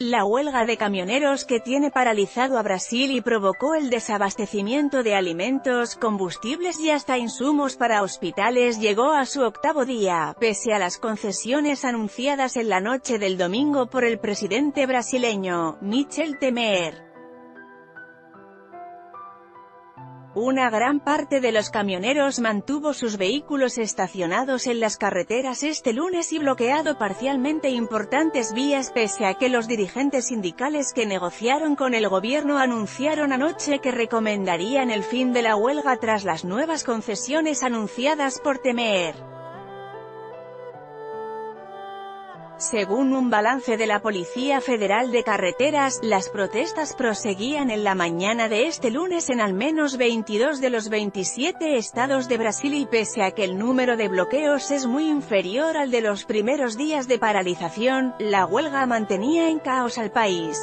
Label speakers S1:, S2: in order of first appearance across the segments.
S1: La huelga de camioneros que tiene paralizado a Brasil y provocó el desabastecimiento de alimentos, combustibles y hasta insumos para hospitales llegó a su 8º día, pese a las concesiones anunciadas en la noche del domingo por el presidente brasileño, Michel Temer. Una gran parte de los camioneros mantuvo sus vehículos estacionados en las carreteras este lunes y bloqueado parcialmente importantes vías, pese a que los dirigentes sindicales que negociaron con el gobierno anunciaron anoche que recomendarían el fin de la huelga tras las nuevas concesiones anunciadas por Temer. Según un balance de la Policía Federal de Carreteras, las protestas proseguían en la mañana de este lunes en al menos 22 de los 27 estados de Brasil y pese a que el número de bloqueos es muy inferior al de los primeros días de paralización, la huelga mantenía en caos al país.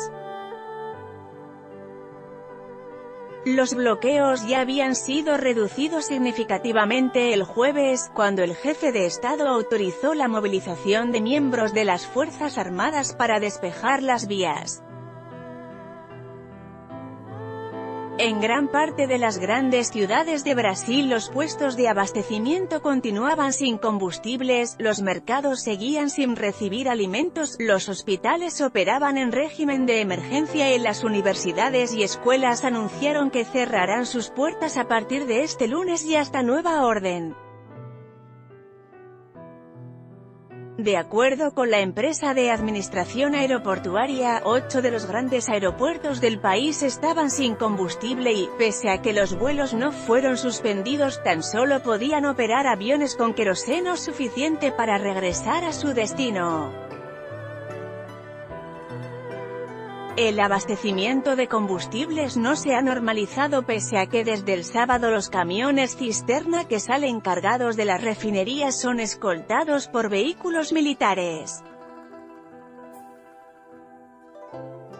S1: Los bloqueos ya habían sido reducidos significativamente el jueves, cuando el jefe de Estado autorizó la movilización de miembros de las Fuerzas Armadas para despejar las vías. En gran parte de las grandes ciudades de Brasil los puestos de abastecimiento continuaban sin combustibles, los mercados seguían sin recibir alimentos, los hospitales operaban en régimen de emergencia y las universidades y escuelas anunciaron que cerrarán sus puertas a partir de este lunes y hasta nueva orden. De acuerdo con la empresa de administración aeroportuaria, 8 de los grandes aeropuertos del país estaban sin combustible y, pese a que los vuelos no fueron suspendidos, tan solo podían operar aviones con queroseno suficiente para regresar a su destino. El abastecimiento de combustibles no se ha normalizado pese a que desde el sábado los camiones cisterna que salen cargados de las refinerías son escoltados por vehículos militares.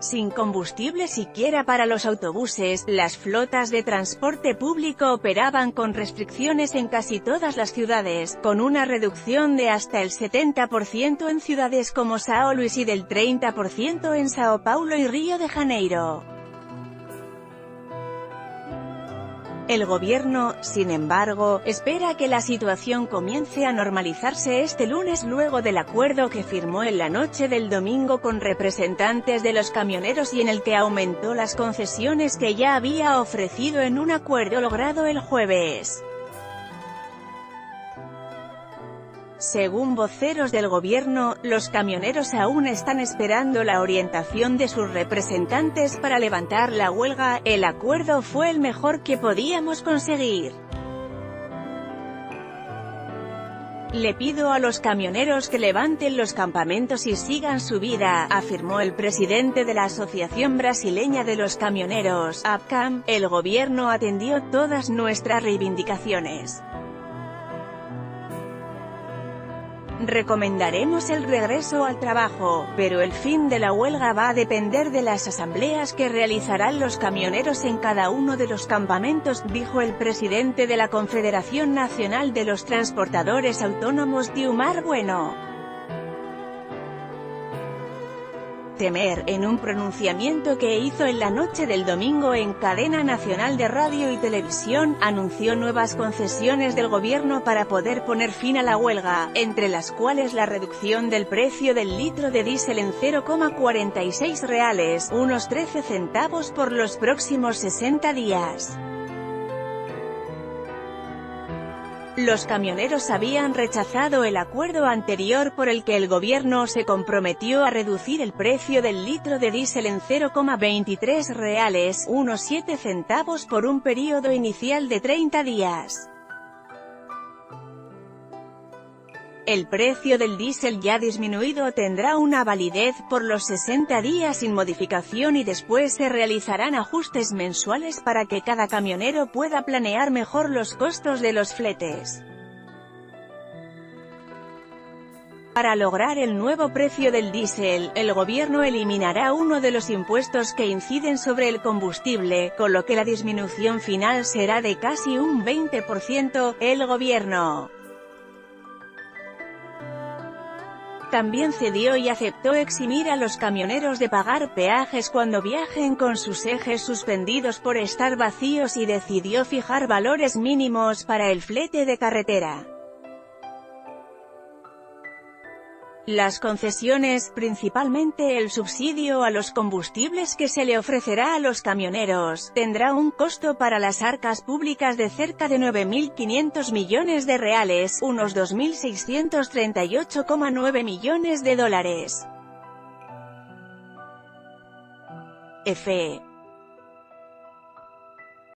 S1: Sin combustible siquiera para los autobuses, las flotas de transporte público operaban con restricciones en casi todas las ciudades, con una reducción de hasta el 70% en ciudades como São Luís y del 30% en Sao Paulo y Río de Janeiro. El gobierno, sin embargo, espera que la situación comience a normalizarse este lunes luego del acuerdo que firmó en la noche del domingo con representantes de los camioneros y en el que aumentó las concesiones que ya había ofrecido en un acuerdo logrado el jueves. Según voceros del gobierno, los camioneros aún están esperando la orientación de sus representantes para levantar la huelga. El acuerdo fue el mejor que podíamos conseguir. Le pido a los camioneros que levanten los campamentos y sigan su vida, afirmó el presidente de la Asociación Brasileña de los Camioneros, ABCAM. El gobierno atendió todas nuestras reivindicaciones. Recomendaremos el regreso al trabajo, pero el fin de la huelga va a depender de las asambleas que realizarán los camioneros en cada uno de los campamentos, dijo el presidente de la Confederación Nacional de los Transportadores Autónomos Dilmar Bueno. Temer, en un pronunciamiento que hizo en la noche del domingo en cadena nacional de radio y televisión, anunció nuevas concesiones del gobierno para poder poner fin a la huelga, entre las cuales la reducción del precio del litro de diésel en 0,46 reales, unos 13 centavos por los próximos 60 días. Los camioneros habían rechazado el acuerdo anterior por el que el gobierno se comprometió a reducir el precio del litro de diésel en 0,23 reales, unos 7 centavos por un periodo inicial de 30 días. El precio del diésel ya disminuido tendrá una validez por los 60 días sin modificación y después se realizarán ajustes mensuales para que cada camionero pueda planear mejor los costos de los fletes. Para lograr el nuevo precio del diésel, el gobierno eliminará uno de los impuestos que inciden sobre el combustible, con lo que la disminución final será de casi un 20%, el gobierno También cedió y aceptó eximir a los camioneros de pagar peajes cuando viajen con sus ejes suspendidos por estar vacíos y decidió fijar valores mínimos para el flete de carretera. Las concesiones, principalmente el subsidio a los combustibles que se le ofrecerá a los camioneros, tendrá un costo para las arcas públicas de cerca de 9.500 millones de reales, unos 2.638,9 millones de dólares. F.